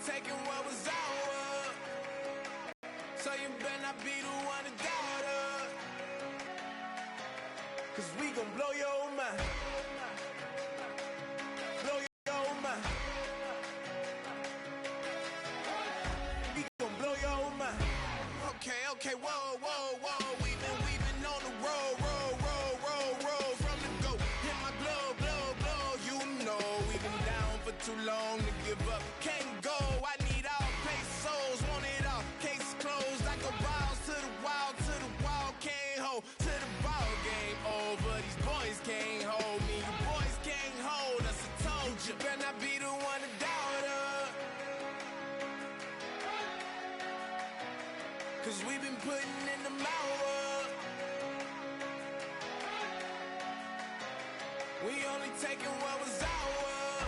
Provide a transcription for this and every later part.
taking what was ours. So you better not be the one to doubt us. 'Cause we gon' blow your mind. Blow your mind. We gon' blow your mind. Okay, whoa. We've been on the road. From the go. Hit my blow. You know we've been down for too long to give up. Can't go. I need all pesos. Want it all. Case closed. I go balls to the wall. Can't hold to the ball game over. These boys can't hold me. You boys can't hold us. I told you. Better not be the one to doubt us. 'Cause we've been putting in the hours. We only taking what was ours.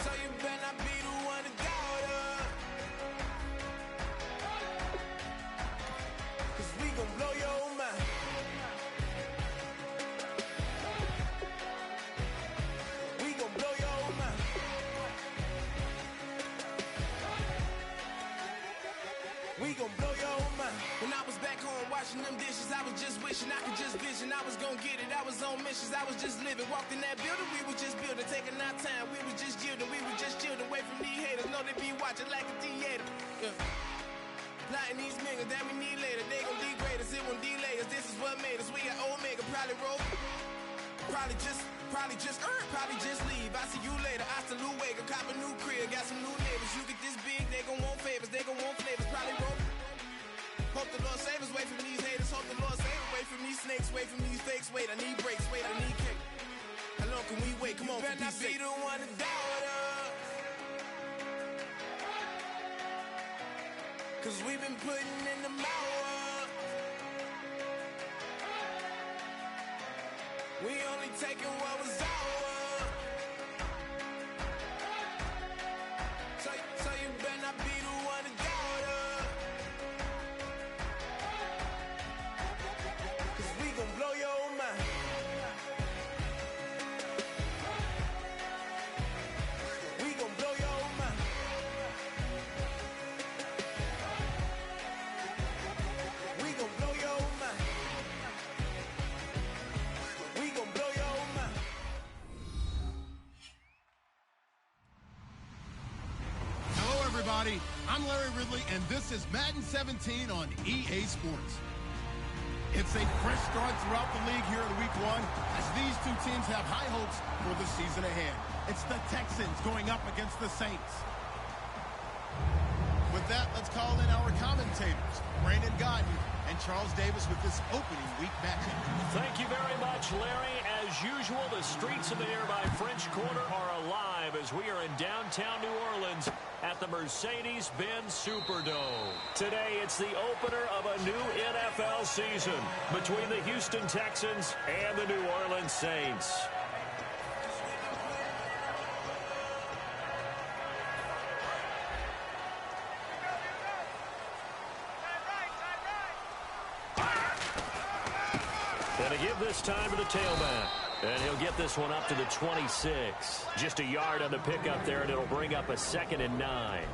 So you better not be the one to doubt us. 'Cause we gon' blow your mind. We gon' blow your mind. We gon' blow your mind. When I was back home washing them dishes, I was just wishing I could just vision. I was gon' get it, I was on missions, I was just living. Walked in that building, we was just building, taking our time. We was just yielding, we was just chilling. Away from these haters, know they be watching like a theater. Yeah. Plotting these niggas that we need later. They gon' degrade us, it won't delay us. This is what made us. We got Omega, probably roll. Probably just leave. I see you later. Hasta Luego, cop a new crib, got some new neighbors. You get this big, they gon' want favors, they gon' want flavors. Probably roll. Hope the Lord save us, away from these haters. Hope the Lord save us, away from these snakes, away from these fakes. Wait, I need breaks, wait, I need cake. How long can we wait? Come on, better not be the one to doubt us. 'Cause we've been putting in the hours. We only taking what was ours. So you better not be the one to doubt us. 'Cause we gon' blow your mind. We gon' blow your mind. We gon' blow your mind. We gon' blow your mind. Hello, everybody. I'm Larry Ridley, and this is Madden 17 on EA Sports. It's a fresh start throughout the league here in Week 1 as these two teams have high hopes for the season ahead. It's the Texans going up against the Saints. With that, let's call in our commentators, Brandon Godden and Charles Davis, with this opening week matchup. Thank you very much, Larry. As usual, the streets of the nearby French Quarter are alive as we are in downtown New Orleans at the Mercedes-Benz Superdome. Today, it's the opener of a new NFL season between the Houston Texans and the New Orleans Saints. And to give this time to the tailback. And he'll get this one up to the 26. Just a yard on the pickup there, and it'll bring up a 2nd and 9.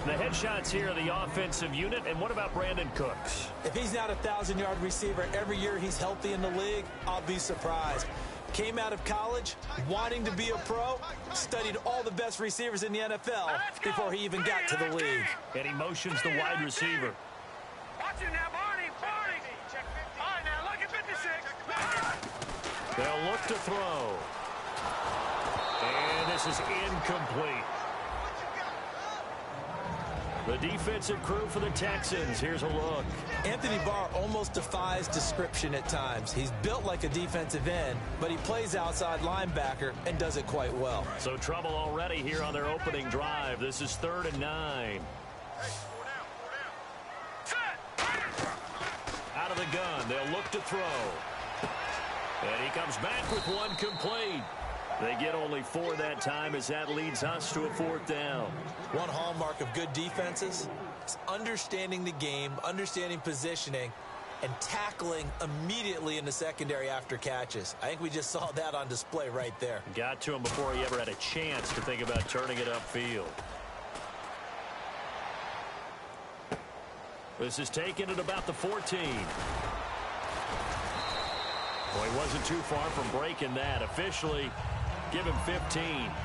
The headshots here are the offensive unit. And what about Brandon Cooks? If he's not a 1,000-yard receiver every year he's healthy in the league, I'll be surprised. Came out of college wanting to be a pro, studied all the best receivers in the NFL before he even got to the league. And he motions the wide receiver. Watch him now, Barney. All right, now look at 56. They'll look to throw. And this is incomplete. The defensive crew for the Texans. Here's a look. Anthony Barr almost defies description at times. He's built like a defensive end, but he plays outside linebacker and does it quite well. So trouble already here on their opening drive. This is 3rd and 9. Out of the gun. They'll look to throw. And he comes back with one complete. They get only 4 that time as that leads us to a 4th down. One hallmark of good defenses is understanding the game, understanding positioning, and tackling immediately in the secondary after catches. I think we just saw that on display right there. Got to him before he ever had a chance to think about turning it upfield. This is taken at about the 14. Well, he wasn't too far from breaking that. Officially, give him 15,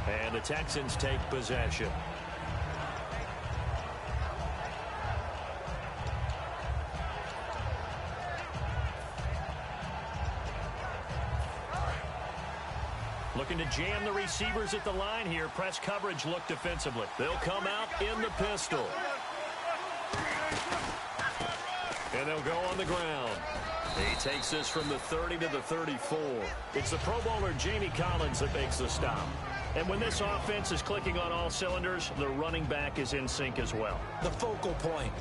and the Texans take possession. Looking to jam the receivers at the line here. Press coverage look defensively. They'll come out in the pistol. And they'll go on the ground. He takes this from the 30 to the 34. It's the Pro Bowler Jamie Collins that makes the stop. And when this offense is clicking on all cylinders, the running back is in sync as well. The focal point.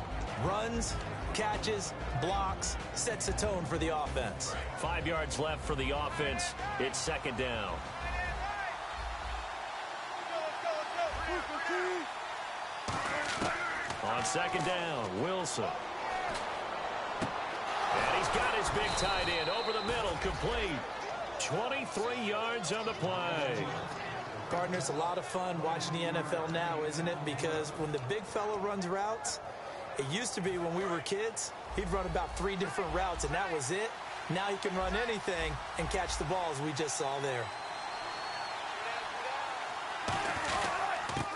Runs, catches, blocks, sets a tone for the offense. 5 yards left for the offense. It's second down. On second down, Wilson. And he's got his big tight end over the middle, complete. 23 yards on the play. Gardner, it's a lot of fun watching the NFL now, isn't it? Because when the big fella runs routes, it used to be when we were kids, he'd run about 3 different routes, and that was it. Now he can run anything and catch the balls we just saw there.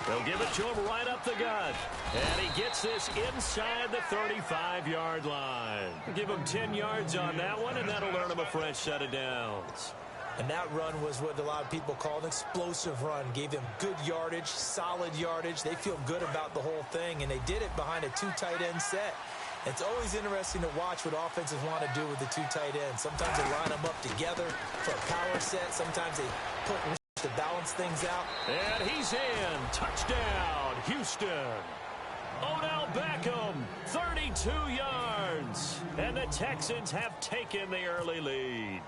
They'll give it to him right up the gut. And he gets this inside the 35-yard line. Give him 10 yards on that one, and that'll earn him a fresh set of downs. And that run was what a lot of people call an explosive run. Gave them good yardage, solid yardage. They feel good about the whole thing, and they did it behind a 2 tight end set. It's always interesting to watch what offenses want to do with the 2 tight ends. Sometimes they line them up together for a power set. Sometimes they put to balance things out. And he's in. Touchdown, Houston. Odell Beckham, 32 yards. And the Texans have taken the early lead.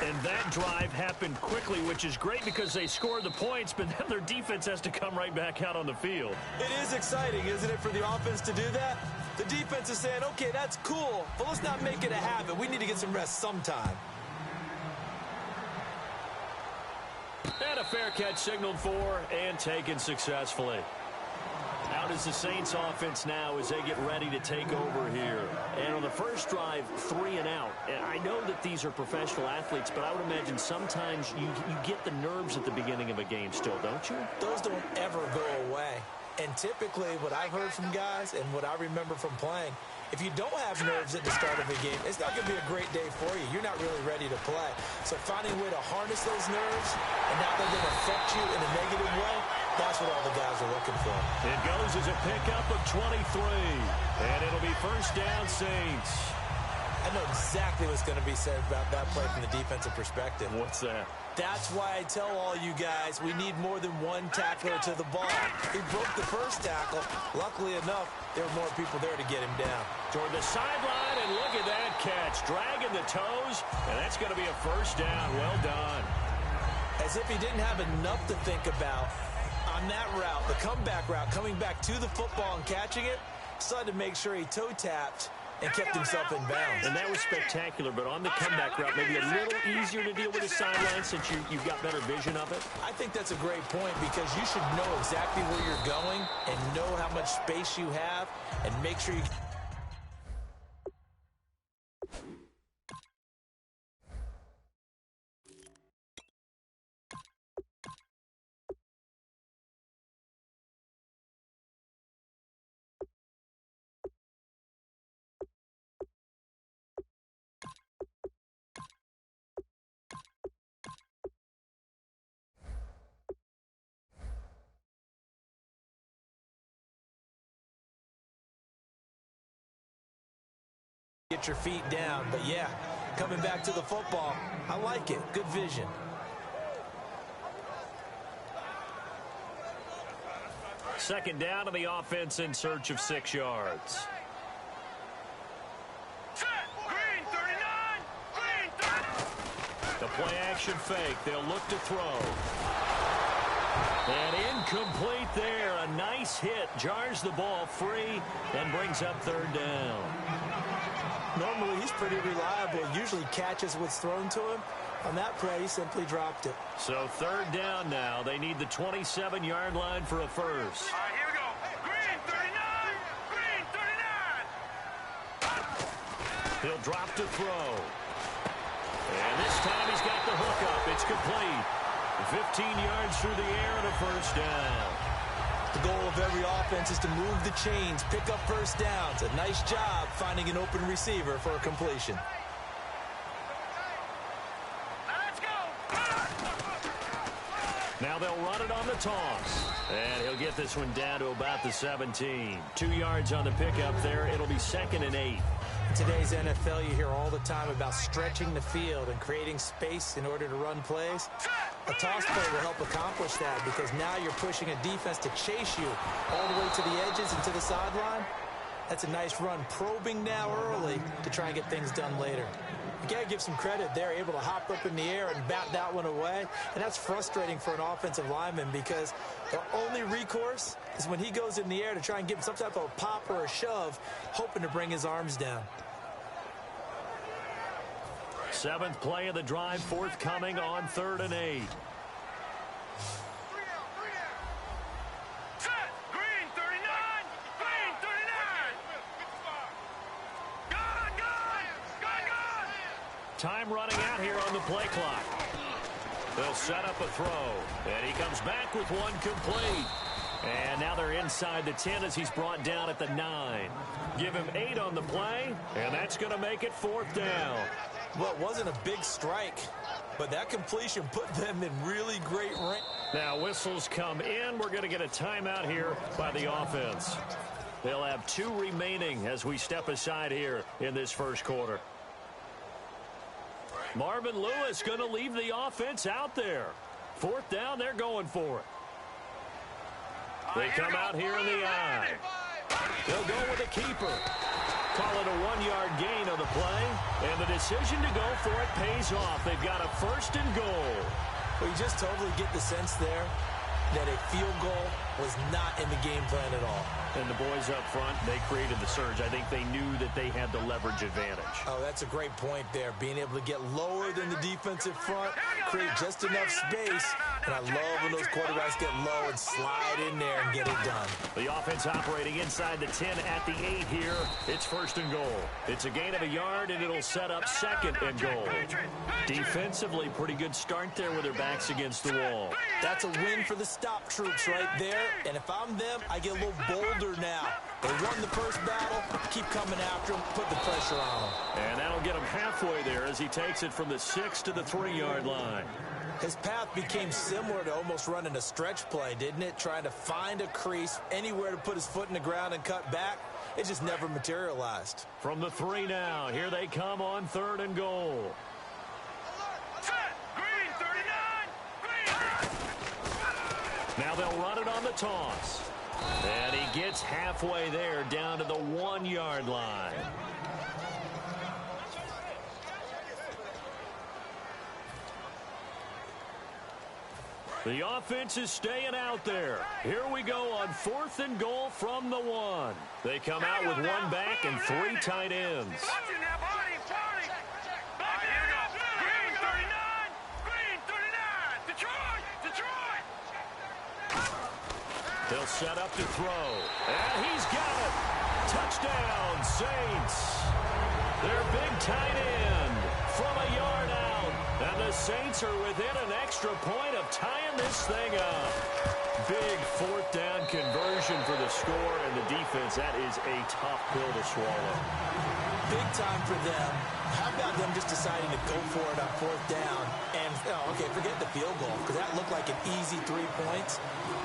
And that drive happened quickly, which is great because they scored the points, but then their defense has to come right back out on the field. It is exciting, isn't it, for the offense to do that? The defense is saying, okay, that's cool, but let's not make it a habit. We need to get some rest sometime. And a fair catch signaled for and taken successfully. Out is the Saints offense now as they get ready to take over here. And on the first drive, 3 and out. And I know that these are professional athletes, but I would imagine sometimes you get the nerves at the beginning of a game still, don't you? Those don't ever go away. And typically what I've heard from guys and what I remember from playing, if you don't have nerves at the start of a game, it's not going to be a great day for you. You're not really ready to play. So finding a way to harness those nerves and not let them affect you in a negative way, that's what all the guys are looking for. It goes as a pickup of 23. And it'll be first down, Saints. I know exactly what's going to be said about that play from the defensive perspective. What's that? That's why I tell all you guys we need more than one tackler to the ball. He broke the first tackle. Luckily enough, there were more people there to get him down. Toward the sideline, and look at that catch. Dragging the toes, and that's going to be a first down. Well done. As if he didn't have enough to think about on that route, the comeback route, coming back to the football and catching it, decided to make sure he toe-tapped and kept himself in bounds. And that was spectacular, but on the comeback route, maybe a little easier to deal with the sideline since you've got better vision of it. I think that's a great point because you should know exactly where you're going and know how much space you have and make sure you... Get your feet down, but yeah, coming back to the football, I like it. Good vision. Second down to the offense in search of 6 yards. Green 39! Green 30! The play action fake. They'll look to throw. And incomplete there. A nice hit. Jars the ball free and brings up third down. Normally, he's pretty reliable. Usually catches what's thrown to him. On that play, he simply dropped it. So third down now. They need the 27-yard line for a first. All right, here we go. Green, 39. Green, 39. He'll drop to throw. And this time he's got the hook up. It's complete. 15 yards through the air and a first down. The goal of every offense is to move the chains, pick up first downs. A nice job finding an open receiver for a completion. Now they'll run it on the toss. And he'll get this one down to about the 17. 2 yards on the pickup there. It'll be 2nd and 8. In today's NFL, you hear all the time about stretching the field and creating space in order to run plays. A toss play will help accomplish that because now you're pushing a defense to chase you all the way to the edges and to the sideline. That's a nice run, probing now early to try and get things done later. You got to give some credit. They're able to hop up in the air and bat that one away. And that's frustrating for an offensive lineman because their only recourse is when he goes in the air to try and give him some type of a pop or a shove, hoping to bring his arms down. 7th play of the drive, forthcoming on 3rd and 8. Time running out here on the play clock. They'll set up a throw. And he comes back with one complete. And now they're inside the 10 as he's brought down at the 9. Give him 8 on the play, and that's going to make it 4th down. Well, it wasn't a big strike, but that completion put them in really great range. Now whistles come in. We're going to get a timeout here by the offense. They'll have 2 remaining as we step aside here in this first quarter. Marvin Lewis going to leave the offense out there. 4th down, they're going for it. They come out here in the I. They'll go with a keeper. Call it a 1-yard gain on the play. And the decision to go for it pays off. They've got a 1st and goal. Well, you just totally get the sense there that a field goal was not in the game plan at all. And the boys up front, they created the surge. I think they knew that they had the leverage advantage. Oh, that's a great point there. Being able to get lower than the defensive front, create just enough space. And I love when those quarterbacks get low and slide in there and get it done. The offense operating inside the 10 at the 8 here. It's 1st and goal. It's a gain of a yard, and it'll set up 2nd and goal. Defensively, pretty good start there with their backs against the wall. That's a win for the stop troops right there. And if I'm them, I get a little bolder now. They won the first battle, keep coming after him, put the pressure on him. And that'll get him halfway there as he takes it from the 6 to the 3-yard line. His path became similar to almost running a stretch play, didn't it? Trying to find a crease, anywhere to put his foot in the ground and cut back. It just never materialized. From the 3 now, here they come on 3rd and goal. Green, 39. Green. Now they'll run it on the toss. And he gets halfway there down to the 1-yard line. The offense is staying out there. Here we go on 4th and goal from the 1. They come out with 1 back and 3 tight ends. Watching now, Barney. Back here we go. Green, 39. Green, 39. Detroit. They'll set up to throw. And he's got it. Touchdown, Saints. Their big tight end from a yard out. And the Saints are within an extra point of tying this thing up. Big 4th down conversion for the score and the defense. That is a tough pill to swallow. Big time for them. How about them just deciding to go for it on 4th down? And, okay, forget the field goal, because that looked like an easy 3 points.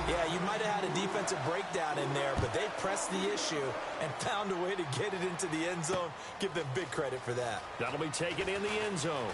Yeah, you might have had a defensive breakdown in there, but they pressed the issue and found a way to get it into the end zone. Give them big credit for that. That'll be taken in the end zone.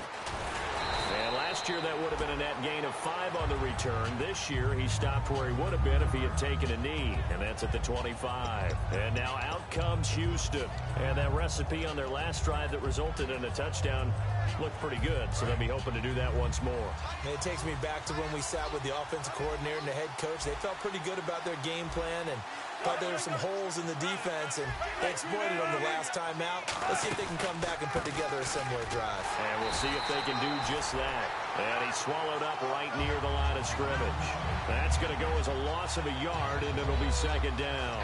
And last year, that would have been a net gain of 5 on the return. This year, he stopped where he would have been if he had taken a knee, and that's at the 25. And now out comes Houston. And that recipe on their last drive that resulted in a touchdown looked pretty good, so they'll be hoping to do that once more. And it takes me back to when we sat with the offensive coordinator and the head coach. They felt pretty good about their game plan and thought there were some holes in the defense, and they exploited them the last time out. Let's see if they can come back and put together a similar drive. And we'll see if they can do just that. And he's swallowed up right near the line of scrimmage. That's going to go as a loss of a yard, and it'll be second down.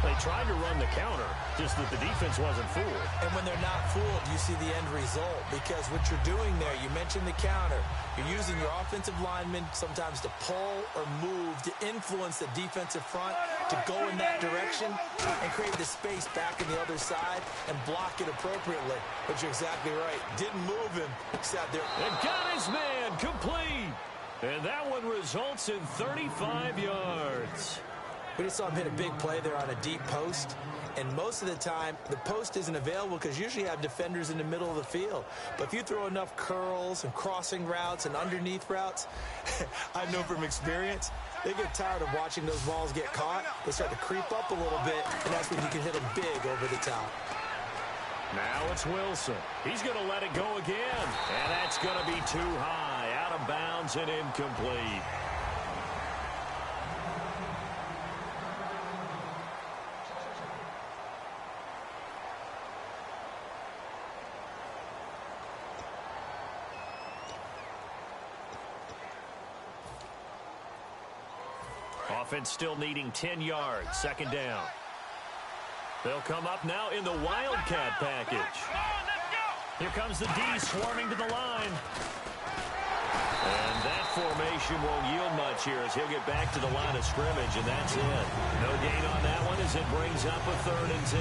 They tried to run the counter, just that the defense wasn't fooled. And when they're not fooled, you see the end result, because what you're doing there, you mentioned the counter. You're using your offensive linemen sometimes to pull or move to influence the defensive front to go in that direction and create the space back in the other side and block it appropriately. But you're exactly right. Didn't move him. Sat there. And got his man complete. And that one results in 35 yards. We just saw him hit a big play there on a deep post. And most of the time, the post isn't available because usually you have defenders in the middle of the field. But if you throw enough curls and crossing routes and underneath routes, I know from experience, they get tired of watching those balls get caught. They start to creep up a little bit, and that's when you can hit them big over the top. Now it's Wilson. He's going to let it go again. And that's going to be too high, out of bounds and incomplete. Offense still needing 10 yards. Second down. They'll come up now in the Wildcat package. Here comes the D swarming to the line. And that formation won't yield much here as he'll get back to the line of scrimmage, and that's it. No gain on that one as it brings up a 3rd and 10.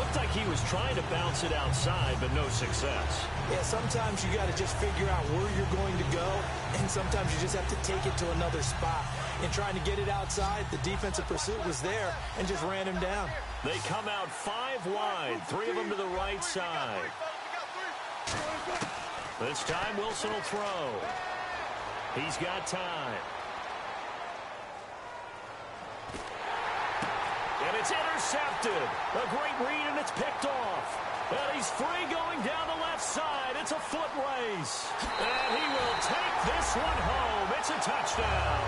Looked like he was trying to bounce it outside, but no success. Yeah, sometimes you got to just figure out where you're going to go, and sometimes you just have to take it to another spot. In trying to get it outside, the defensive pursuit was there and just ran him down. They come out 5 wide, 3 of them to the right side. This time Wilson will throw. He's got time. And it's intercepted. A great read, and it's picked off. And he's free going down the left side. It's a foot race. And he will take this one home. It's a touchdown.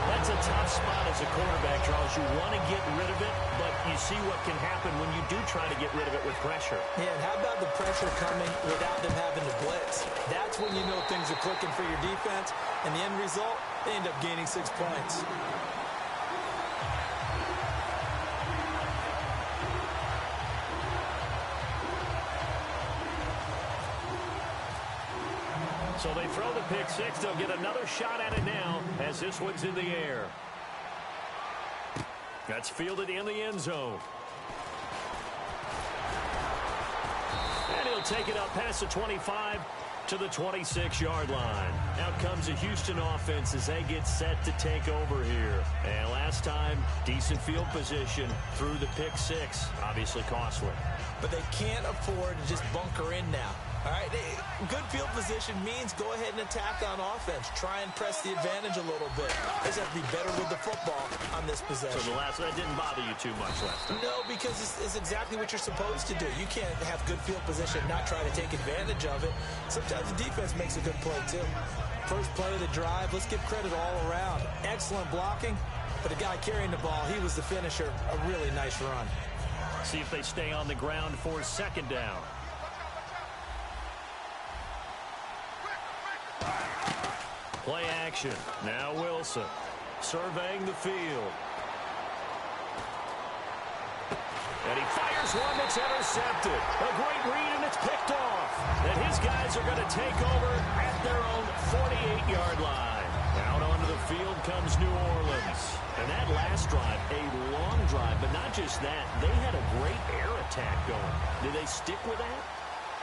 That's a tough spot as a quarterback, Charles. You want to get rid of it, but you see what can happen when you do try to get rid of it with pressure. Yeah, and how about the pressure coming without them having to blitz? That's when you know things are clicking for your defense. And the end result, they end up gaining 6 points. So they throw the pick six. They'll get another shot at it now as this one's in the air. That's fielded in the end zone. And he'll take it up past the 25 to the 26-yard line. Out comes the Houston offense as they get set to take over here. And last time, decent field position through the pick six. Obviously costly. But they can't afford to just bunker in now. All right, good field position means go ahead and attack on offense. Try and press the advantage a little bit. They just have to be better with the football on this possession. So that didn't bother you too much last time? No, because it's exactly what you're supposed to do. You can't have good field position and not try to take advantage of it. Sometimes the defense makes a good play, too. First play of the drive, let's give credit all around. Excellent blocking, but the guy carrying the ball, he was the finisher. A really nice run. See if they stay on the ground for second down. Play action. Now Wilson surveying the field. And he fires one that's intercepted. A great read, and it's picked off. And his guys are going to take over at their own 48-yard line. Out onto the field comes New Orleans. And that last drive, a long drive, but not just that. They had a great air attack going. Did they stick with that?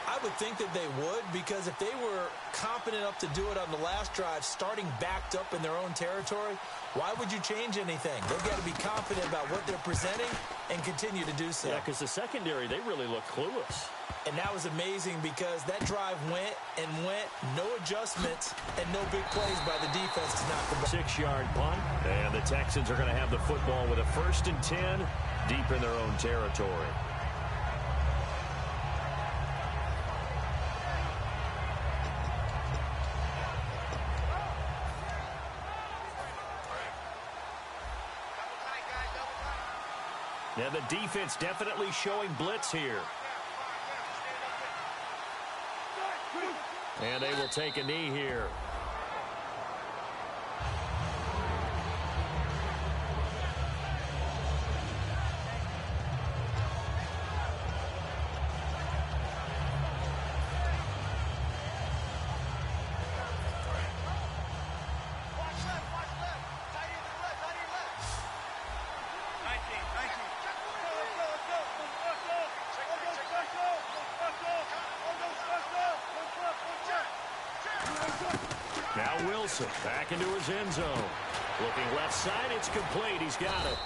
I would think that they would, because if they were competent enough to do it on the last drive, starting backed up in their own territory, why would you change anything? They've got to be confident about what they're presenting and continue to do so. Yeah, because the secondary, they really look clueless. And that was amazing because that drive went and went, no adjustments, and no big plays by the defense to knock them back. 6-yard punt, and the Texans are going to have the football with a 1st and 10 deep in their own territory. And the defense definitely showing blitz here. And they will take a knee here. Now Wilson back into his end zone. Looking left side, it's complete. He's got it.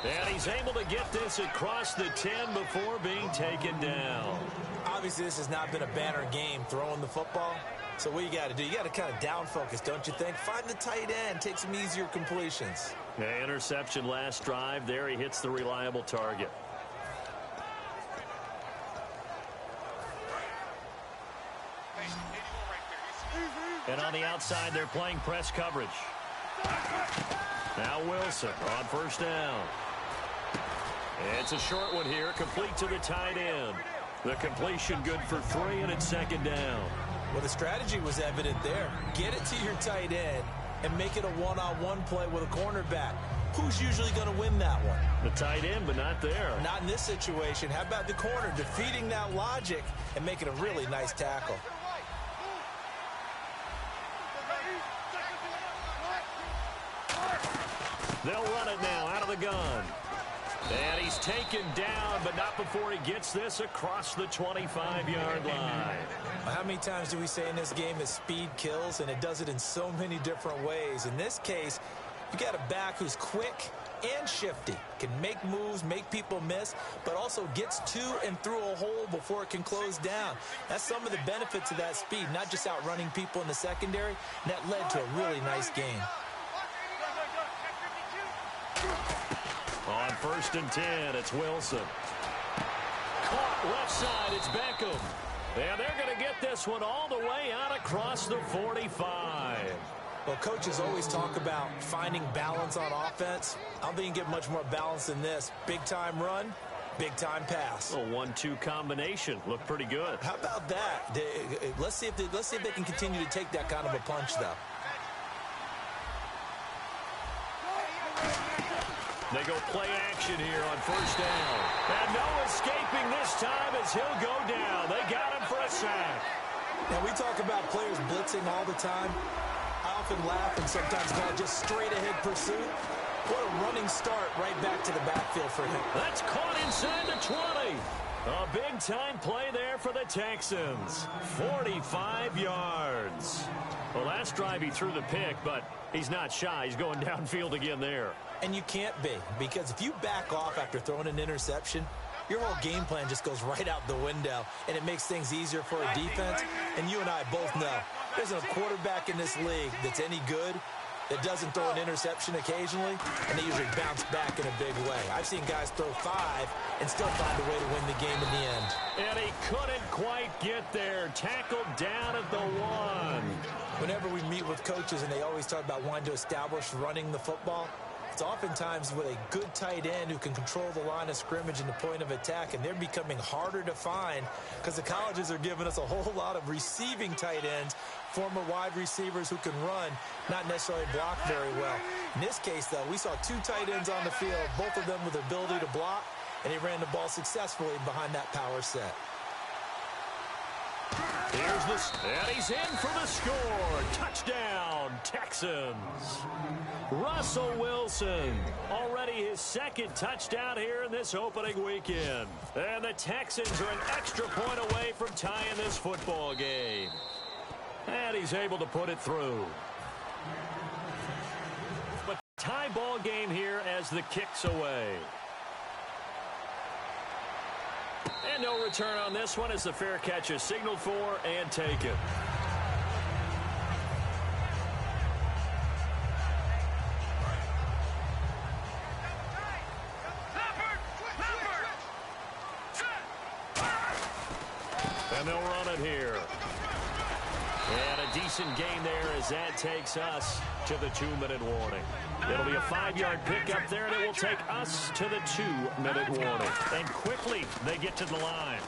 And he's able to get this across the 10 before being taken down. Obviously, this has not been a banner game throwing the football. So what you got to do, you got to kind of down focus, don't you think? Find the tight end, take some easier completions. Yeah, interception last drive. There he hits the reliable target. And on the outside, they're playing press coverage. Now Wilson on first down. It's a short one here, complete to the tight end. The completion good for 3, and it's second down. Well, the strategy was evident there. Get it to your tight end and make it a one-on-one play with a cornerback. Who's usually going to win that one? The tight end, but not there. Not in this situation. How about the corner defeating that logic and making a really nice tackle? They'll run it now out of the gun. And he's taken down, but not before he gets this across the 25-yard line. How many times do we say in this game that speed kills, and it does it in so many different ways? In this case, you got a back who's quick and shifty, can make moves, make people miss, but also gets to and through a hole before it can close down. That's some of the benefits of that speed, not just outrunning people in the secondary. And that led to a really nice game. On first and 10, it's Wilson. Caught left side, it's Beckham. And they're going to get this one all the way out across the 45. Well, coaches always talk about finding balance on offense. I don't think you can get much more balance than this. Big-time run, big-time pass. A 1-2 combination. Looked pretty good. How about that? Let's see if they can continue to take that kind of a punch, though. They go play action here on first down. And no escaping this time as he'll go down. They got him for a sack. Now, we talk about players blitzing all the time. I often laugh and sometimes call it just straight-ahead pursuit. What a running start right back to the backfield for him. That's caught inside the 20. A big-time play there for the Texans. 45 yards. Well, last drive he threw the pick, but he's not shy. He's going downfield again there. And you can't be, because if you back off after throwing an interception, your whole game plan just goes right out the window, and it makes things easier for a defense. And you and I both know there's a quarterback in this league that's any good that doesn't throw an interception occasionally, and they usually bounce back in a big way. I've seen guys throw 5 and still find a way to win the game in the end. And he couldn't quite get there. Tackled down at the 1. Whenever we meet with coaches and they always talk about wanting to establish running the football, it's oftentimes with a good tight end who can control the line of scrimmage and the point of attack, and they're becoming harder to find because the colleges are giving us a whole lot of receiving tight ends, former wide receivers who can run, not necessarily block very well. In this case, though, we saw 2 tight ends on the field, both of them with the ability to block, and he ran the ball successfully behind that power set. Here's and he's in for the score. Touchdown, Texans. Russell Wilson, already his 2nd touchdown here in this opening weekend. And the Texans are an extra point away from tying this football game. And he's able to put it through. But tie ball game here as the kick's away. And no return on this one as the fair catch is signaled for and taken. And they'll run it here. And a decent gain there as that takes us to the 2-minute warning. It'll be a 5-yard pickup there, and it will take us to the 2-minute warning. And quickly, they get to the line.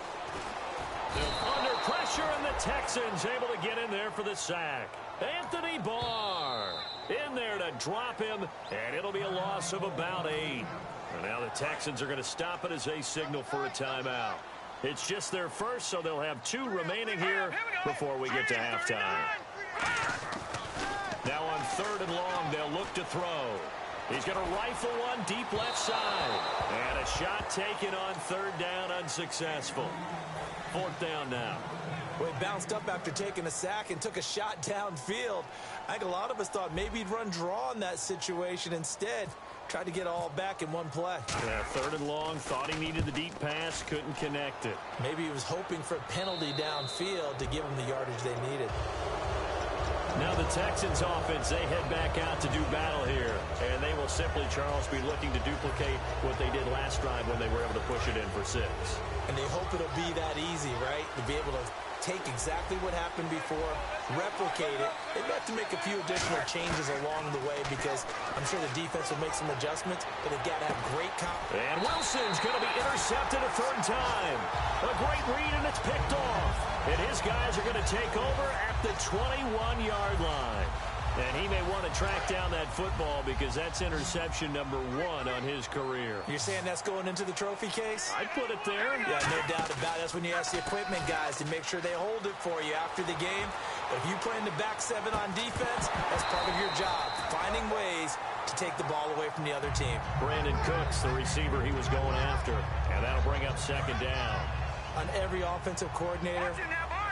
They're under pressure, and the Texans able to get in there for the sack. Anthony Barr in there to drop him, and it'll be a loss of about 8. And now the Texans are going to stop it as they signal for a timeout. It's just their first, so they'll have 2 remaining here before we get to halftime. Now on 3rd and long, they'll look to throw. He's going to rifle one deep left side. And a shot taken on 3rd down, unsuccessful. 4th down now. Well, he bounced up after taking a sack and took a shot downfield. I think a lot of us thought maybe he'd run draw in that situation. Instead, tried to get all back in one play. Yeah, 3rd and long, thought he needed the deep pass, couldn't connect it. Maybe he was hoping for a penalty downfield to give him the yardage they needed. Now the Texans offense, they head back out to do battle here. And they will simply, Charles, be looking to duplicate what they did last drive when they were able to push it in for 6. And they hope it'll be that easy, right? To be able to take exactly what happened before, replicate it. They've got to make a few additional changes along the way because I'm sure the defense will make some adjustments, but they've got to have great confidence. And Wilson's going to be intercepted a 3rd time. A great read, and it's picked off. And his guys are going to take over at the 21-yard line. And he may want to track down that football because that's interception number 1 on his career. You're saying that's going into the trophy case? I'd put it there. Yeah, no doubt about it. That's when you ask the equipment guys to make sure they hold it for you after the game. But if you play in the back 7 on defense, that's part of your job, finding ways to take the ball away from the other team. Brandon Cooks, the receiver he was going after. And that'll bring up 2nd down. On every offensive coordinator,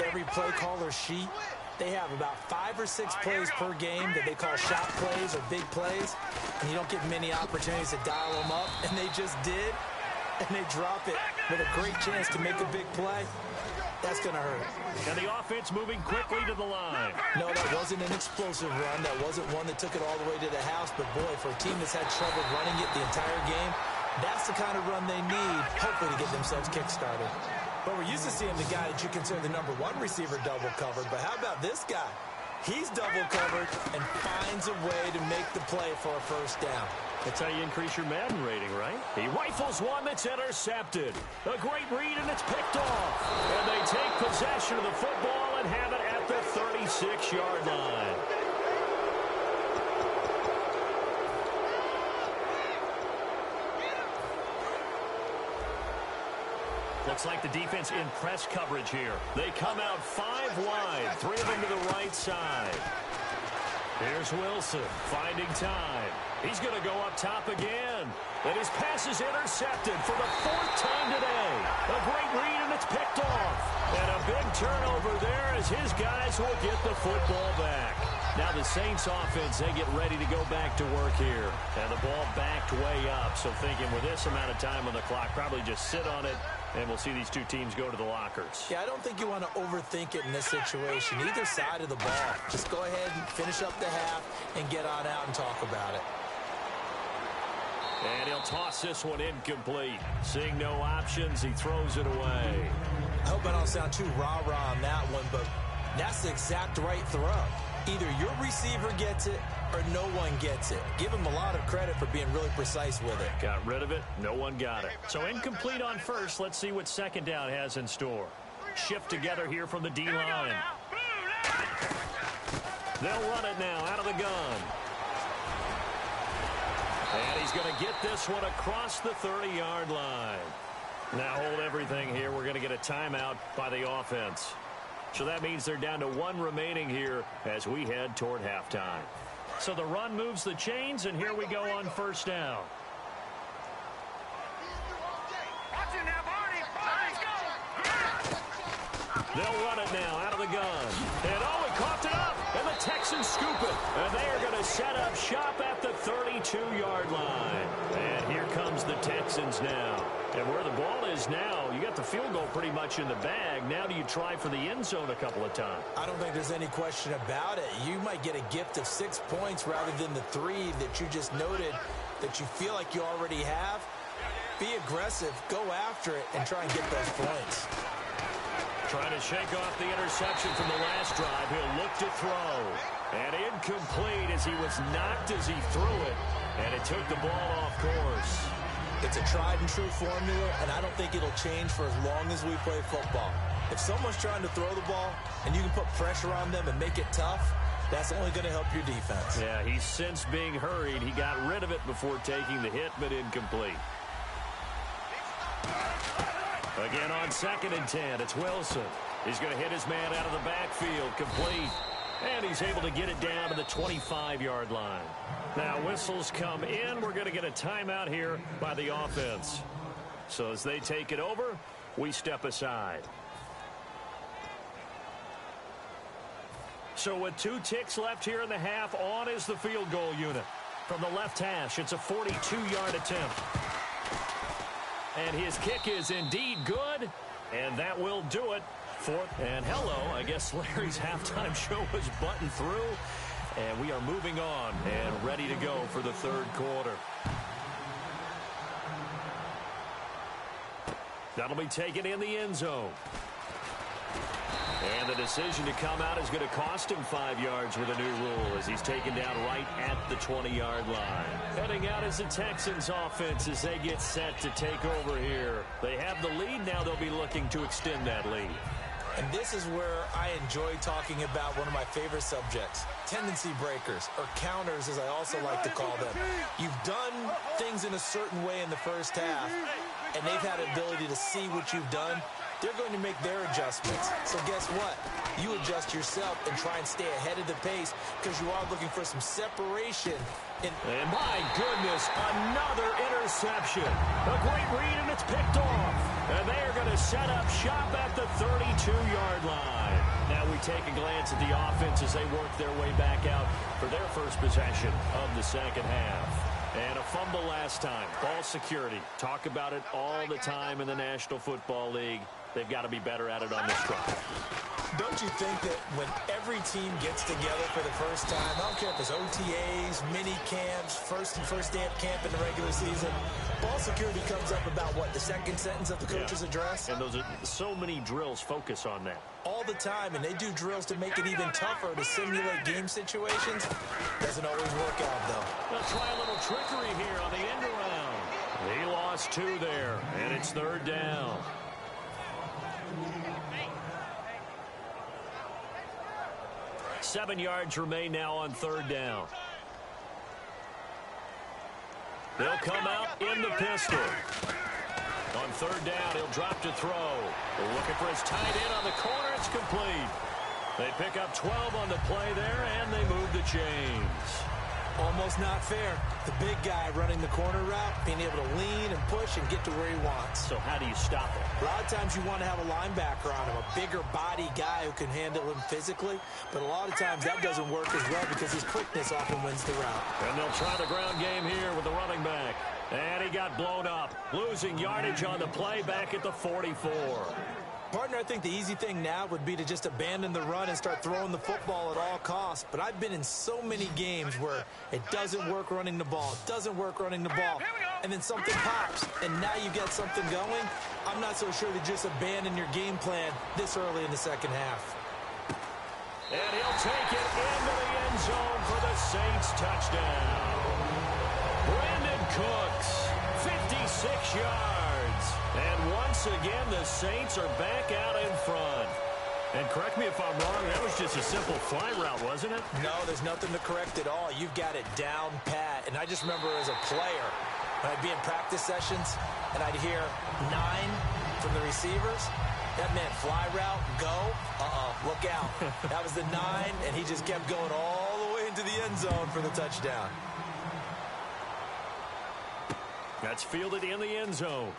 every play caller sheet, they have about 5 or 6 plays per game that they call shot plays or big plays, and you don't get many opportunities to dial them up, and they just did, and they drop it with a great chance to make a big play. That's going to hurt. And the offense moving quickly to the line. No, that wasn't an explosive run. That wasn't one that took it all the way to the house, but boy, for a team that's had trouble running it the entire game, that's the kind of run they need, hopefully, to get themselves kick-started. But we're used to seeing the guy that you consider the number 1 receiver double covered. But how about this guy? He's double covered and finds a way to make the play for a 1st down. That's how you increase your Madden rating, right? He rifles one that's intercepted. A great read, and it's picked off. And they take possession of the football and have it at the 36-yard line. Looks like the defense in press coverage here. They come out 5 wide, 3 of them to the right side. Here's Wilson finding time. He's going to go up top again. And his pass is intercepted for the 4th time today. A great read, and it's picked off. And a big turnover there as his guys will get the football back. Now the Saints offense, they get ready to go back to work here. And the ball backed way up. So thinking with this amount of time on the clock, probably just sit on it. And we'll see these 2 teams go to the lockers. Yeah, I don't think you want to overthink it in this situation. Either side of the ball. Just go ahead and finish up the half and get on out and talk about it. And he'll toss this one incomplete. Seeing no options, he throws it away. I hope I don't sound too rah-rah on that one, but that's the exact right throw. Either your receiver gets it or no one gets it. Give him a lot of credit for being really precise with it. Got rid of it. No one got it. So incomplete on 1st. Let's see what 2nd down has in store. Shift together here from the D-line. They'll run it now out of the gun. And he's going to get this one across the 30-yard line. Now hold everything here. We're going to get a timeout by the offense. So that means they're down to 1 remaining here as we head toward halftime. So the run moves the chains, and here we go on 1st down. They'll run it now out of the gun. And oh, he coughed it up, and the Texans scoop it. And they are going to set up shop at the 32-yard line. And here comes the Texans now. And where the ball is now, you got the field goal pretty much in the bag. Now do you try for the end zone a couple of times? I don't think there's any question about it. You might get a gift of 6 points rather than the 3 that you just noted that you feel like you already have. Be aggressive, go after it, and try and get those points. Trying to shake off the interception from the last drive. He'll look to throw. And incomplete as he was knocked as he threw it. And it took the ball off course. It's a tried-and-true formula, and I don't think it'll change for as long as we play football. If someone's trying to throw the ball and you can put pressure on them and make it tough, that's only going to help your defense. Yeah, he's since being hurried. He got rid of it before taking the hit, but incomplete. Again on 2nd and 10, it's Wilson. He's going to hit his man out of the backfield, complete. And he's able to get it down to the 25-yard line. Now, whistles come in. We're going to get a timeout here by the offense. So as they take it over, we step aside. So with 2 ticks left here in the half, on is the field goal unit. From the left hash, it's a 42-yard attempt. And his kick is indeed good, and that will do it. And hello, I guess Larry's halftime show was buttoned through, and we are moving on and ready to go for the 3rd quarter. That'll be taken in the end zone. And the decision to come out is going to cost him 5 yards with a new rule as he's taken down right at the 20-yard line. Heading out is the Texans offense as they get set to take over here. They have the lead. Now they'll be looking to extend that lead. And this is where I enjoy talking about one of my favorite subjects, tendency breakers, or counters as I also like to call them. You've done things in a certain way in the first half, and they've had the ability to see what you've done. They're going to make their adjustments. So guess what? You adjust yourself and try and stay ahead of the pace because you are looking for some separation. And my goodness, another interception. A great read, and it's picked off. And they are going to set up shop at the 32-yard line. Now we take a glance at the offense as they work their way back out for their first possession of the second half. And a fumble last time. Ball security. Talk about it all the time in the National Football League. They've got to be better at it on this drive. Don't you think that when every team gets together for the first time, I don't care if it's OTAs, mini camps, first day of camp in the regular season, ball security comes up about what, the second sentence of the coach's address? And those are so many drills focus on that. All the time, and they do drills to make it even tougher to simulate game situations. Doesn't always work out, though. They'll try a little trickery here on the end around. He lost 2 there, and it's 3rd down. Seven yards remain now on 3rd down. They'll come out in the pistol. On 3rd down, he'll drop to throw. Looking for his tight end on the corner. It's complete. They pick up 12 on the play there, and they move the chains. Almost not fair. The big guy running the corner route, being able to lean and push and get to where he wants. So how do you stop it? A lot of times you want to have a linebacker on him, a bigger body guy who can handle him physically. But a lot of times that doesn't work as well because his quickness often wins the route. And they'll try the ground game here with the running back. And he got blown up, losing yardage on the play back at the 44. Partner, I think the easy thing now would be to just abandon the run and start throwing the football at all costs. But I've been in so many games where it doesn't work running the ball, and then something pops, and now you get something going. I'm not so sure to just abandon your game plan this early in the second half. And he'll take it into the end zone for the Saints touchdown. Brandon Cooks, 56 yards. And once again, the Saints are back out in front. And correct me if I'm wrong, that was just a simple fly route, wasn't it? No, there's nothing to correct at all. You've got it down pat. And I just remember as a player, when I'd be in practice sessions, and I'd hear 9 from the receivers. That meant fly route, go, look out. That was the 9, and he just kept going all the way into the end zone for the touchdown. That's fielded in the end zone.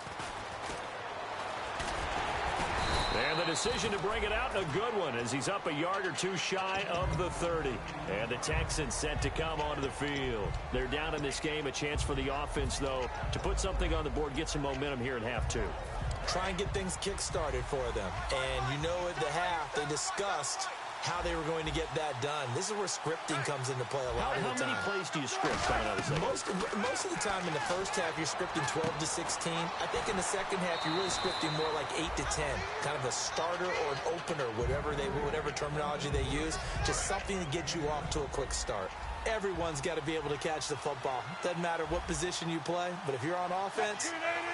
And the decision to bring it out, a good one, as he's up a yard or 2 shy of the 30. And the Texans set to come onto the field. They're down in this game. A chance for the offense, though, to put something on the board, get some momentum here in half 2. Try and get things kick-started for them. And you know at the half, they discussed how they were going to get that done. This is where scripting comes into play a lot of the time. How many plays do you script coming out of the second? Most of the time in the first half, you're scripting 12 to 16. I think in the second half, you're really scripting more like 8 to 10. Kind of a starter or an opener, whatever terminology they use. Just something to get you off to a quick start. Everyone's got to be able to catch the football. Doesn't matter what position you play, but if you're on offense,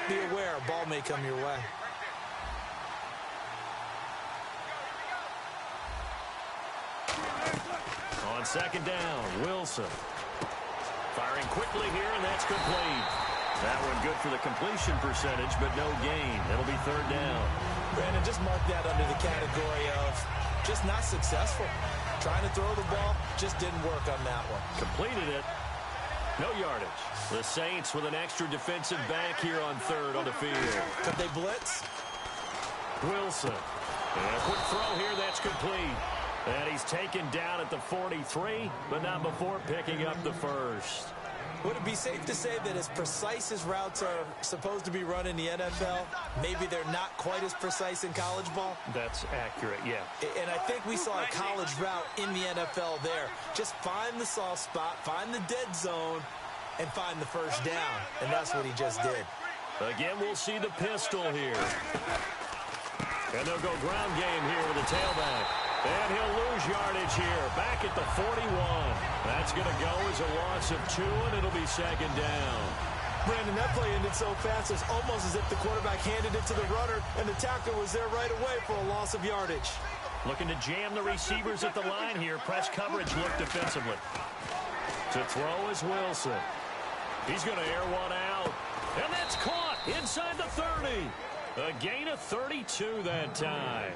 be aware a ball may come your way. On second down, Wilson. Firing quickly here, and that's complete. That one good for the completion percentage, but no gain. It'll be third down. Brandon, just mark that under the category of just not successful. Trying to throw the ball, just didn't work on that one. Completed it. No yardage. The Saints with an extra defensive back here on third on the field. Could they blitz? Wilson. And a quick throw here, that's complete. And he's taken down at the 43, but not before picking up the first. Would it be safe to say that as precise as routes are supposed to be run in the NFL, maybe they're not quite as precise in college ball? That's accurate, yeah. And I think we saw a college route in the NFL there. Just find the soft spot, find the dead zone, and find the first down. And that's what he just did. Again, we'll see the pistol here. And they'll go ground game here with the tailback. And he'll lose yardage here, back at the 41. That's going to go as a loss of 2, and it'll be second down. Brandon, that play ended so fast, it's almost as if the quarterback handed it to the runner, and the tackle was there right away for a loss of yardage. Looking to jam the receivers at the line here. Press coverage look defensively. To throw is Wilson. He's going to air one out. And that's caught inside the 30. A gain of 32 that time.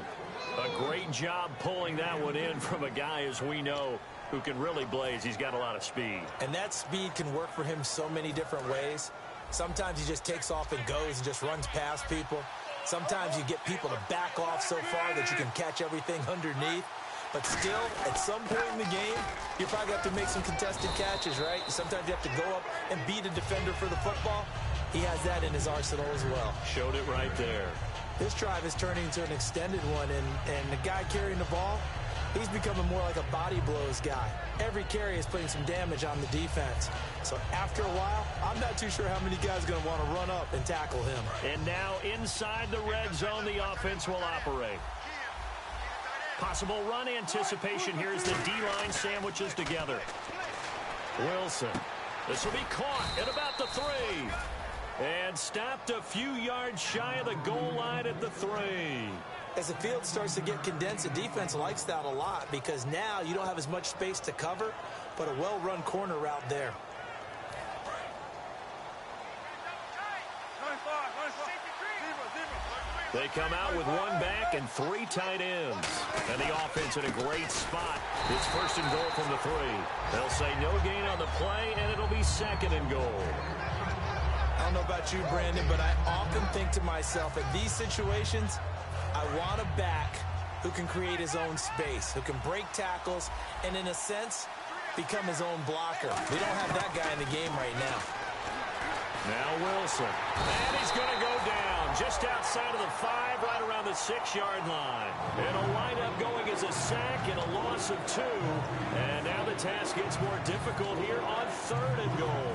A great job pulling that one in from a guy, as we know, who can really blaze. He's got a lot of speed. And that speed can work for him so many different ways. Sometimes he just takes off and goes and just runs past people. Sometimes you get people to back off so far that you can catch everything underneath. But still, at some point in the game, you probably have to make some contested catches, right? Sometimes you have to go up and beat a defender for the football. He has that in his arsenal as well. Showed it right there. This drive is turning into an extended one, and the guy carrying the ball, he's becoming more like a body blows guy. Every carry is putting some damage on the defense. So after a while, I'm not too sure how many guys are going to want to run up and tackle him. And now inside the red zone, the offense will operate. Possible run anticipation here as the D-line sandwiches together. Wilson. This will be caught at about the 3. And stopped a few yards shy of the goal line at the 3. As the field starts to get condensed, the defense likes that a lot because now you don't have as much space to cover, but a well-run corner route there. They come out with 1 back and 3 tight ends. And the offense in a great spot. It's first and goal from the 3. They'll say no gain on the play, and it'll be second and goal. I don't know about you, Brandon, but I often think to myself, in these situations, I want a back who can create his own space, who can break tackles, and in a sense, become his own blocker. We don't have that guy in the game right now. Now Wilson. And he's going to go down just outside of the 5, right around the 6-yard line. It'll wind up going as a sack and a loss of 2. And now the task gets more difficult here on third and goal.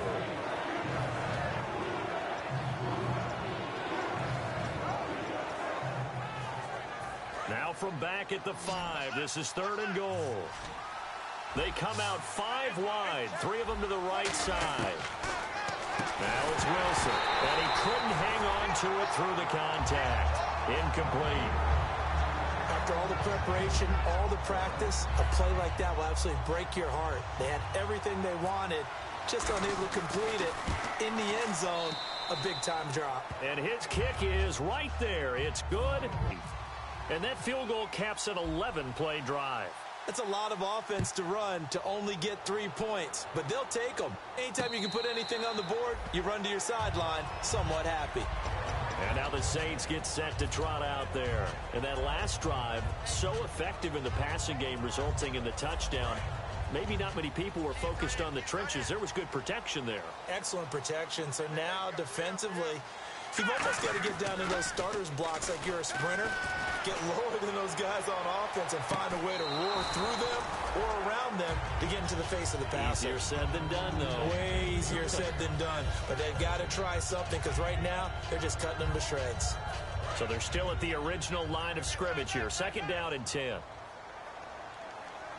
Now from back at the 5, this is third and goal. They come out 5 wide, 3 of them to the right side. Now it's Wilson, and he couldn't hang on to it through the contact. Incomplete. After all the preparation, all the practice, a play like that will absolutely break your heart. They had everything they wanted, just unable to complete it. In the end zone, a big-time drop. And his kick is right there. It's good. And that field goal caps an 11-play drive. That's a lot of offense to run to only get 3 points, but they'll take them. Anytime you can put anything on the board, you run to your sideline somewhat happy. And now the Saints get set to trot out there. And that last drive, so effective in the passing game, resulting in the touchdown. Maybe not many people were focused on the trenches. There was good protection there. Excellent protection. So now defensively, you've almost got to get down to those starters blocks like you're a sprinter Get lower than those guys on offense and find a way to roar through them or around them to get into the face of the passer. Easier said than done, though. Way easier said than done. But they've got to try something because right now they're just cutting them to shreds. So they're still at the original line of scrimmage here. 2nd down and 10.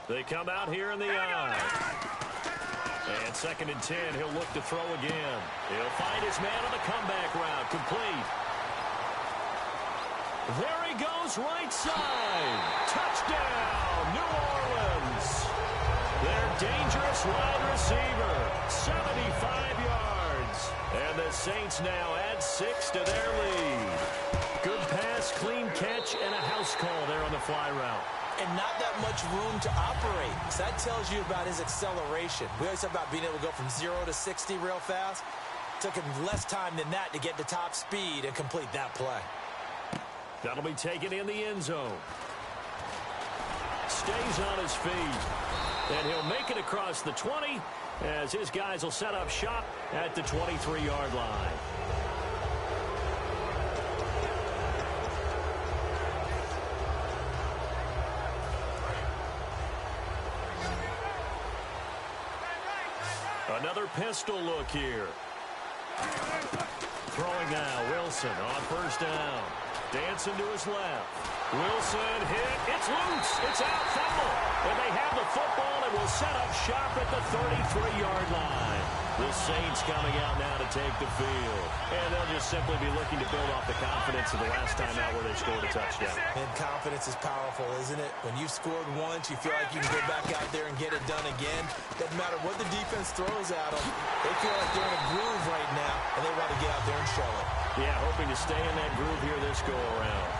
They come out here in the eye. And 2nd and 10, he'll look to throw again. He'll find his man on the comeback route. Complete. There he goes, right side. Touchdown, New Orleans. Their dangerous wide receiver, 75 yards. And the Saints now add 6 to their lead. Good pass, clean catch, and a house call there on the fly route. And not that much room to operate. So that tells you about his acceleration. We always talk about being able to go from 0 to 60 real fast. Took him less time than that to get to top speed and complete that play. That'll be taken in the end zone. Stays on his feet. And he'll make it across the 20 as his guys will set up shop at the 23-yard line. Another pistol look here. Throwing now, Wilson on 1st down. Dancing to his left. Wilson hit. It's loose. It's out. Fumble. And they have the football and will set up shop at the 33-yard line. The Saints coming out now to take the field. And they'll just simply be looking to build off the confidence of the last time out where they scored a touchdown. And confidence is powerful, isn't it? When you've scored once, you feel like you can go back out there and get it done again. Doesn't matter what the defense throws at them. They feel like they're in a groove right now, and they want to get out there and show it. Yeah, hoping to stay in that groove here this go-around.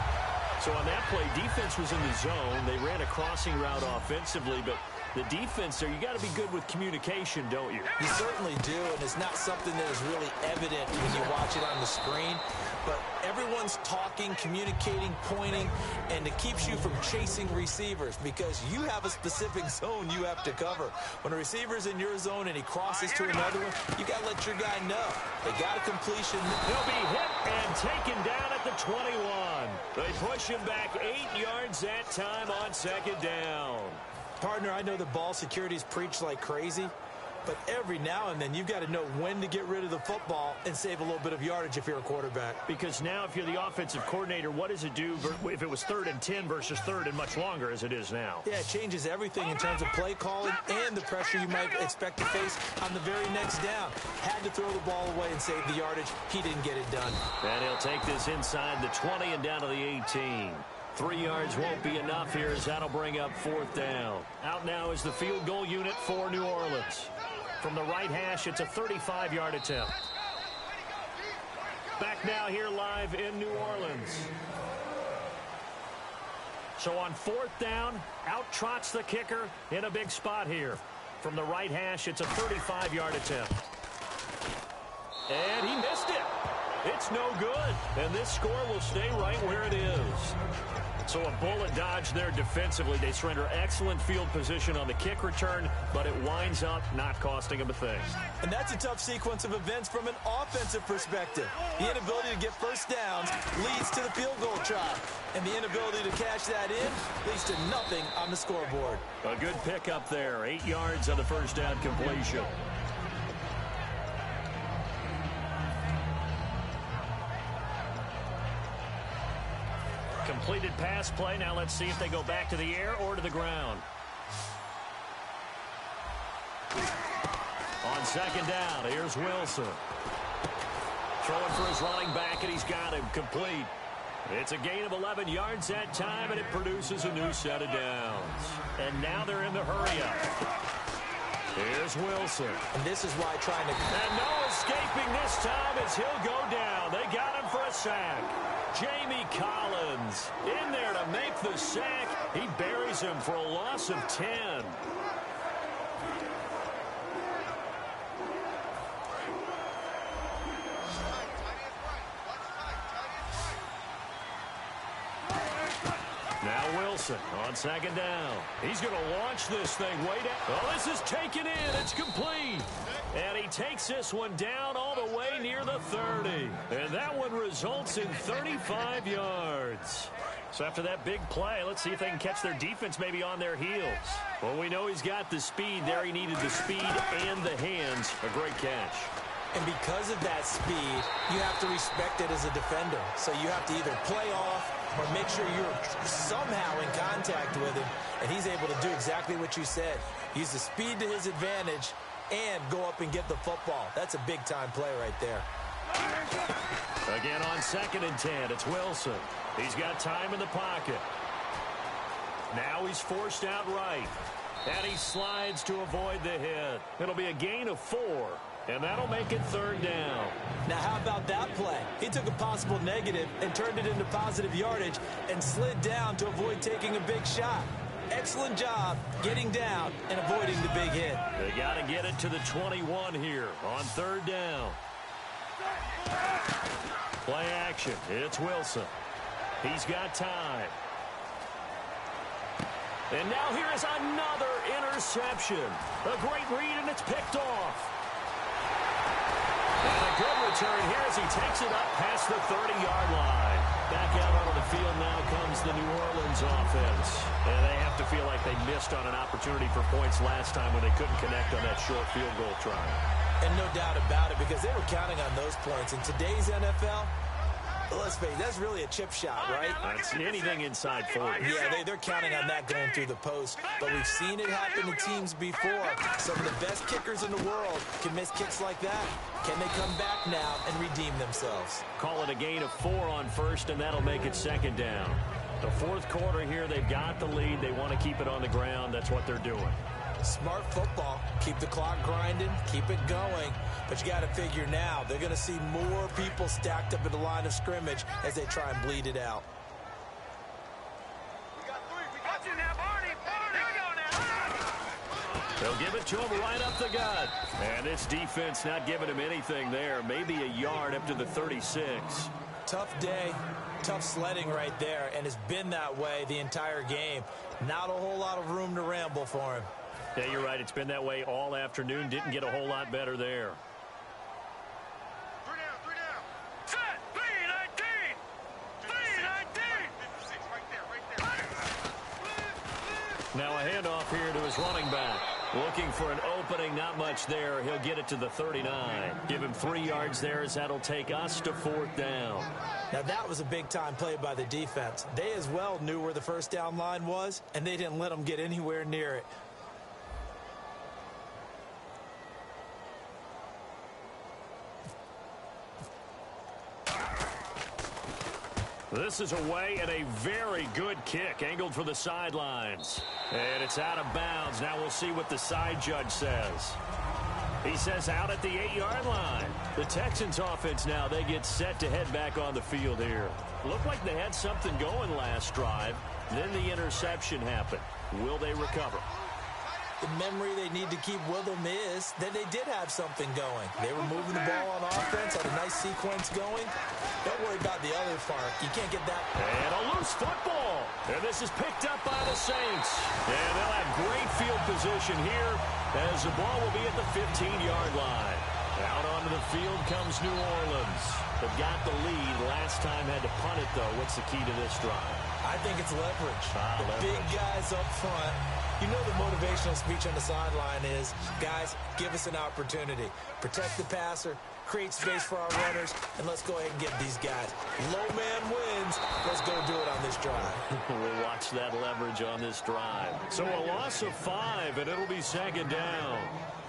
So on that play, defense was in the zone. They ran a crossing route offensively, but the defense there, you got to be good with communication, don't you? You certainly do, and it's not something that is really evident when you watch it on the screen. But everyone's talking, communicating, pointing, and it keeps you from chasing receivers because you have a specific zone you have to cover. When a receiver's in your zone and he crosses to another one, you got to let your guy know. They got a completion. He'll be hit and taken down at the 21. They push him back 8 yards that time on 2nd down. Partner, I know the ball security's preached like crazy, but every now and then you've got to know when to get rid of the football and save a little bit of yardage if you're a quarterback. Because now if you're the offensive coordinator, what does it do if it was 3rd and 10 versus 3rd and much longer as it is now? Yeah, it changes everything in terms of play calling and the pressure you might expect to face on the very next down. Had to throw the ball away and save the yardage. He didn't get it done. And he'll take this inside the 20 and down to the 18. 3 yards won't be enough here as that'll bring up 4th down. Out now is the field goal unit for New Orleans. From the right hash, it's a 35-yard attempt. Back now here live in New Orleans. So on 4th down, out trots the kicker in a big spot here. From the right hash, it's a 35-yard attempt. And he missed it. It's no good. And this score will stay right where it is. So a bullet dodge there defensively. They surrender excellent field position on the kick return, but it winds up not costing them a thing. And that's a tough sequence of events from an offensive perspective. The inability to get first downs leads to the field goal try. And the inability to cash that in leads to nothing on the scoreboard. A good pickup there. 8 yards on the first down completion. Completed pass play. Now let's see if they go back to the air or to the ground. On 2nd down, here's Wilson. Throwing for his running back, and he's got him complete. It's a gain of 11 yards that time, and it produces a new set of downs. And now they're in the hurry-up. Here's Wilson. And this is why trying to... And no escaping this time as he'll go down. They got him for a sack. Jamie Collins in there to make the sack. He buries him for a loss of 10. Now Wilson on 2nd down. He's going to launch this thing way down. Oh, this is taken in. It's complete. And he takes this one down all the way near the 30. And that one results in 35 yards. So after that big play, let's see if they can catch their defense maybe on their heels. Well, we know he's got the speed there. He needed the speed and the hands. A great catch. And because of that speed, you have to respect it as a defender. So you have to either play off or make sure you're somehow in contact with him. And he's able to do exactly what you said. Use the speed to his advantage and go up and get the football. That's a big-time play right there. Again on 2nd and 10, it's Wilson. He's got time in the pocket. Now he's forced out right. And he slides to avoid the hit. It'll be a gain of 4. And that'll make it 3rd down. Now how about that play? He took a possible negative and turned it into positive yardage and slid down to avoid taking a big shot. Excellent job getting down and avoiding the big hit. They got to get it to the 21 here on 3rd down. Play action. It's Wilson. He's got time. And now here is another interception. A great read, and it's picked off. And a good return here as he takes it up past the 30-yard line. Back out onto the field now comes the New Orleans offense. And they have to feel like they missed on an opportunity for points last time when they couldn't connect on that short field goal try. And no doubt about it, because they were counting on those points. In today's NFL, let's face it, that's really a chip shot, right? That's anything inside 40. Yeah, they're counting on that going through the post. But we've seen it happen to teams before. Some of the best kickers in the world can miss kicks like that. Can they come back now and redeem themselves? Call it a gain of 4 on 1st, and that'll make it 2nd down. The 4th quarter here, they've got the lead. They want to keep it on the ground. That's what they're doing. Smart football. Keep the clock grinding. Keep it going. But you got to figure now, they're going to see more people stacked up at the line of scrimmage as they try and bleed it out. Watch it now, Barney. Here we go now. They'll give it to him right up the gut. And this defense not giving him anything there. Maybe a yard up to the 36. Tough day. Tough sledding right there. And it's been that way the entire game. Not a whole lot of room to ramble for him. Yeah, you're right. It's been that way all afternoon. Didn't get a whole lot better there. 3 down. Set. 3-19. 3-19. Right there. Now a handoff here to his running back. Looking for an opening, not much there. He'll get it to the 39. Give him 3 yards there as that'll take us to 4th down. Now that was a big-time play by the defense. They as well knew where the first down line was, and they didn't let them get anywhere near it. This is away and a very good kick angled for the sidelines. And it's out of bounds. Now we'll see what the side judge says. He says out at the 8-yard line. The Texans offense now, they get set to head back on the field here. Looked like they had something going last drive. Then the interception happened. Will they recover? The memory they need to keep with them is that they did have something going. They were moving the ball on offense, had a nice sequence going. Don't worry about the other part. You can't get that. And a loose football. And this is picked up by the Saints. And they'll have great field position here as the ball will be at the 15-yard line. Out onto the field comes New Orleans. They've got the lead. Last time had to punt it, though. What's the key to this drive? I think it's leverage. The Leverage. big guys up front. You know the motivational speech on the sideline is, guys, give us an opportunity. Protect the passer, create space for our runners, and let's go ahead and get these guys. Low man wins. Let's go do it on this drive. We'll watch that leverage on this drive. So a loss of 5, and it'll be 2nd down.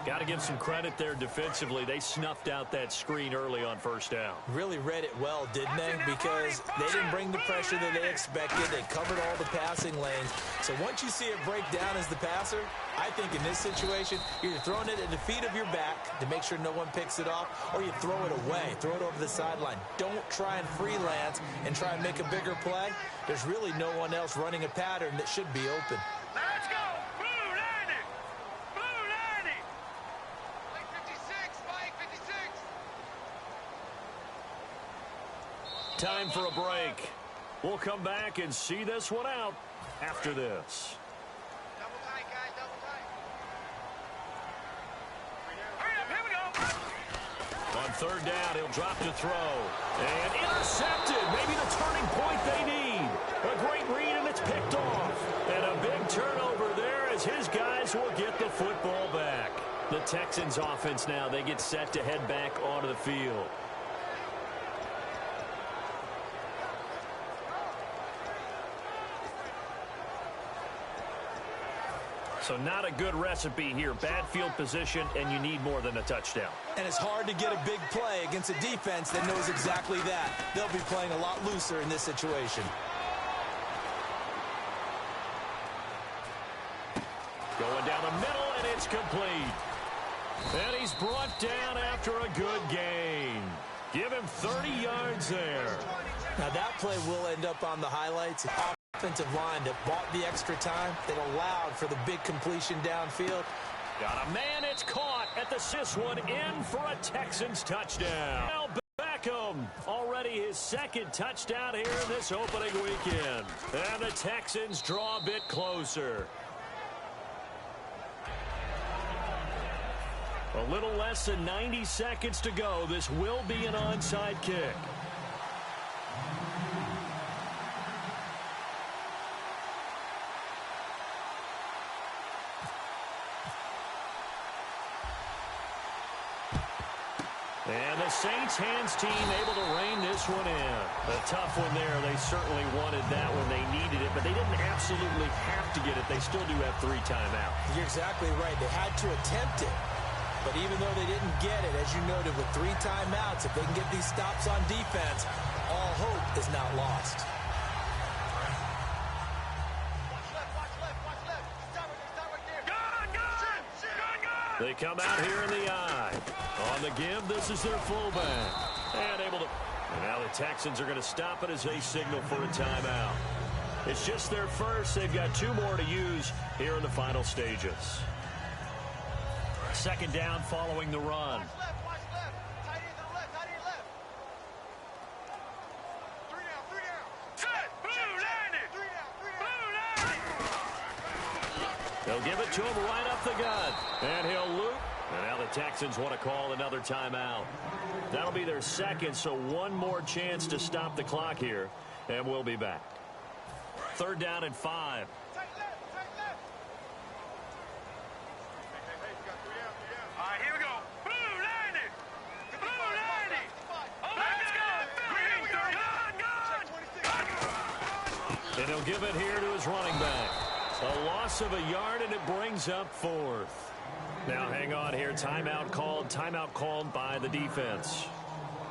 Got to give some credit there defensively. They snuffed out that screen early on 1st down. Really read it well, didn't they? Because they didn't bring the pressure that they expected. They covered all the passing lanes. So once you see it break down as the passer, I think in this situation, you're throwing it at the feet of your back to make sure no one picks it off, or you throw it away, throw it over the sideline. Don't try and freelance and try and make a bigger play. There's really no one else running a pattern that should be open. Let's go. Blue 90. Blue 90. Mike 56. Mike 56. Time for a break. We'll come back and see this one out after this. Double tight, guys. Double tight. Hurry up. Here we go. On third down, he'll drop to throw. And intercepted. Maybe the turning point they need. A great read, and it's picked off. And a big turnover there as his guys will get the football back. The Texans offense now, they get set to head back onto the field. So not a good recipe here. Bad field position, and you need more than a touchdown. And it's hard to get a big play against a defense that knows exactly that. They'll be playing a lot looser in this situation. Going down the middle, and it's complete. And he's brought down after a good gain. Give him 30 yards there. Now that play will end up on the highlights. Offensive line that bought the extra time, that allowed for the big completion downfield. Got a man, it's caught at the 6-1 in for a Texans touchdown. Now Beckham, already his second touchdown here in this opening weekend. And the Texans draw a bit closer. A little less than 90 seconds to go. This will be an onside kick. And the Saints hands team able to rein this one in. A tough one there. They certainly wanted that when they needed it, but they didn't absolutely have to get it. They still do have 3 timeouts. You're exactly right. They had to attempt it. But even though they didn't get it, as you noted, with 3 timeouts, if they can get these stops on defense, all hope is not lost. They come out here in the eye. On the give, this is their fullback. And able to... And now the Texans are going to stop it as they signal for a timeout. It's just their first. They've got 2 more to use here in the final stages. Second down following the run. They'll give it to him right up the gut. And he'll loop. And now the Texans want to call another timeout. That'll be their second, so 1 more chance to stop the clock here. And we'll be back. Third down and 5. And he'll give it here to his running back. A loss of a yard, and it brings up 4th. Now hang on here. Timeout called by the defense.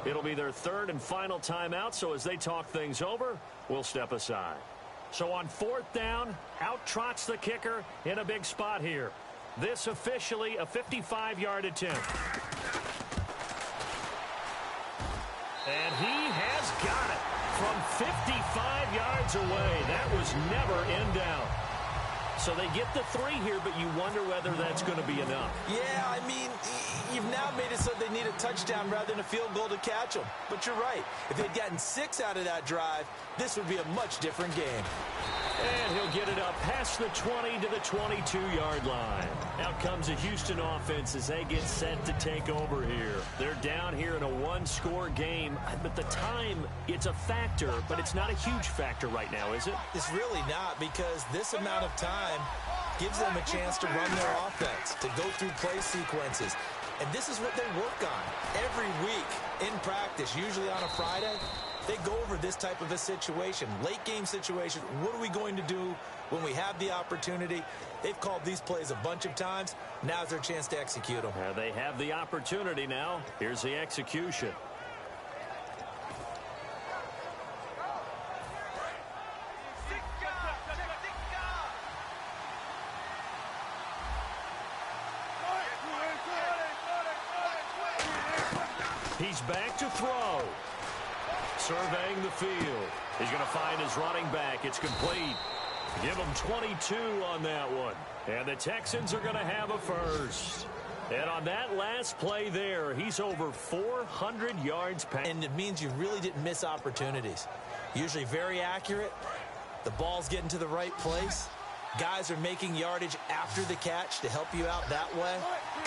It'll be their 3rd and final timeout, so as they talk things over, we'll step aside. So on 4th down, out trots the kicker in a big spot here. This officially a 55-yard attempt. And he has got it. From 55 yards away. That was never in doubt. So they get the 3 here, but you wonder whether that's going to be enough. Yeah, I mean, you've now made it so they need a touchdown rather than a field goal to catch them. But you're right. If they'd gotten 6 out of that drive, this would be a much different game. And he'll get it up past the 20 to the 22-yard line. Out comes the Houston offense as they get set to take over here. They're down here in a 1-score game, but the time, it's a factor, but it's not a huge factor right now, is it? It's really not, because this amount of time gives them a chance to run their offense, to go through play sequences. And this is what they work on every week in practice, usually on a Friday. They go over this type of a situation, late game situation. What are we going to do when we have the opportunity? They've called these plays a bunch of times. Now's their chance to execute them. They have the opportunity now. Here's the execution. He's back to throw. Surveying the field. He's going to find his running back. It's complete. Give him 22 on that one. And the Texans are going to have a first. And on that last play there, he's over 400 yards past. And it means you really didn't miss opportunities. Usually very accurate. The ball's getting to the right place. Guys are making yardage after the catch to help you out that way.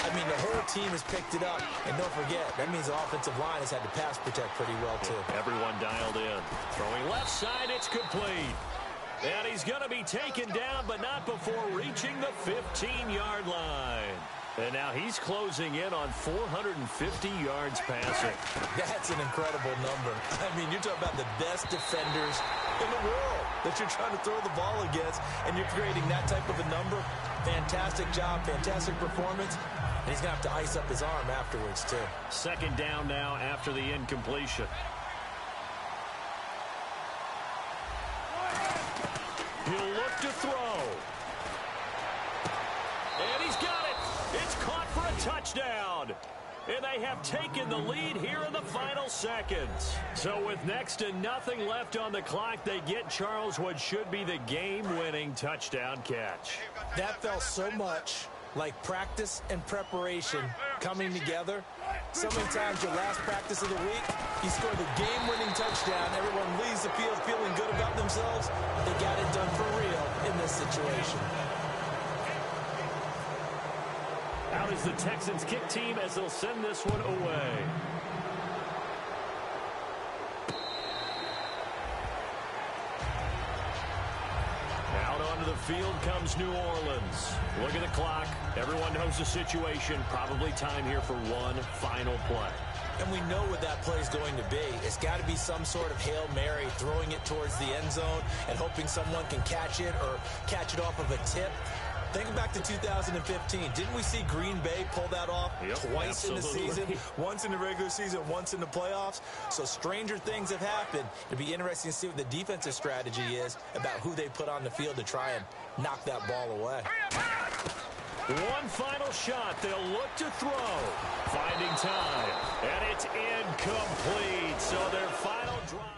I mean, the whole team has picked it up. And don't forget, that means the offensive line has had to pass protect pretty well, too. Everyone dialed in. Throwing left side, it's complete. And he's going to be taken down, but not before reaching the 15-yard line. And now he's closing in on 450 yards passing. That's an incredible number. I mean, you're talking about the best defenders in the world that you're trying to throw the ball against, and you're creating that type of a number. Fantastic job, fantastic performance. And he's going to have to ice up his arm afterwards, too. Second down now after the incompletion. He'll look to throw. And he's got it. It's caught for a touchdown. And they have taken the lead here in the final seconds. So with next to nothing left on the clock, they get Charles what should be the game-winning touchdown catch. That felt so much like practice and preparation coming together. So many times your last practice of the week, you score the game-winning touchdown. Everyone leaves the field feeling good about themselves. They got it done for real in this situation. Out is the Texans kick team as they'll send this one away. Out onto the field comes New Orleans. Look at the clock. Everyone knows the situation. Probably time here for one final play. And we know what that play is going to be. It's got to be some sort of Hail Mary, throwing it towards the end zone and hoping someone can catch it or catch it off of a tip. Think back to 2015. Didn't we see Green Bay pull that off twice in the season? Once in the regular season, once in the playoffs. So stranger things have happened. It'll be interesting to see what the defensive strategy is about who they put on the field to try and knock that ball away. One final shot. They'll look to throw. Finding time. And it's incomplete. So their final drive.